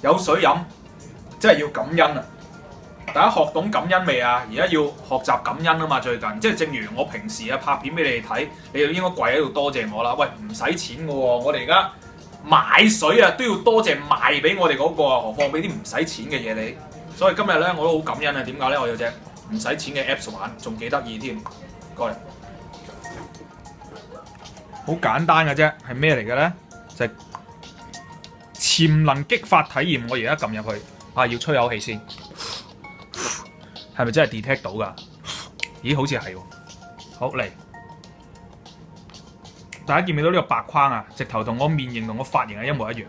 有水飲，真係要感恩啊！大家學懂感恩未啊？而家要學習感恩啊嘛！最近即係正如我平時拍片俾你哋睇，你哋應該跪喺度多謝我啦。喂，唔使錢嘅喎，我哋而家買水都要多謝賣俾我哋嗰個啊，何況俾啲唔使錢嘅嘢你。所以今日咧我都好感恩啊！點解咧？我有隻唔使錢嘅 Apps 玩，仲幾得意添。過嚟，好簡單嘅啫，係咩嚟嘅咧？就係潛能激發體驗。我而家撳入去要吹口氣先。係咪真係 detect 到㗎？咦，好似係喎。好嚟，大家見唔見到呢個白框啊？直頭同我面型同我髮型係一模一樣。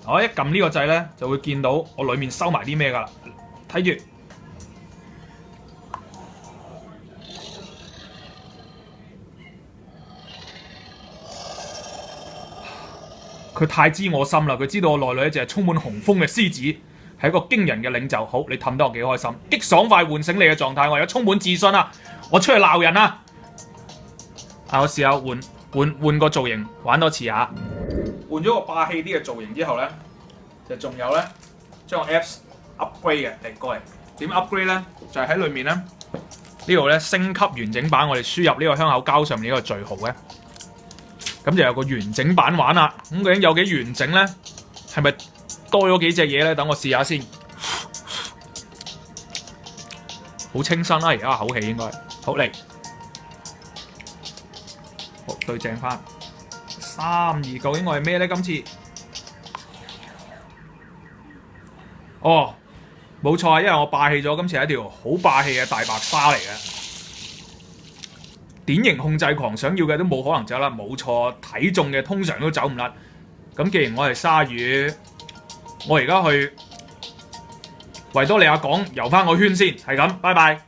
我一撳呢個掣咧，就會見到我裡面收埋啲咩㗎啦。睇住，佢太知我心啦！佢知道我內裏一隻充滿雄風嘅獅子。係一個驚人嘅領袖，好，你氹得我幾開心，激爽快喚醒你嘅狀態，我而家充滿自信啊！我出去鬧人啊！我試下換個造型，玩多次嚇。換咗個霸氣啲嘅造型之後咧，就仲有咧將個 Apps upgrade 嘅嚟過嚟。點 upgrade 咧？就係喺裏面咧呢度咧升級完整版，我哋輸入呢個香口膠上面呢個序號嘅，咁就有個完整版玩啦。咁究竟有幾完整咧？係咪？多咗幾隻嘢咧，等我試下先。好清新啦，而家口氣應該好嚟。好對正翻。3、2，究竟我係咩咧？今次哦，冇錯，因為我霸氣咗，今次係一條好霸氣嘅大白鯊嚟嘅。典型控制狂，想要嘅都冇可能走啦。冇錯，睇中嘅通常都走唔甩。咁既然我係鯊魚。我而家去維多利亞港遊翻個圈先，係咁，拜拜。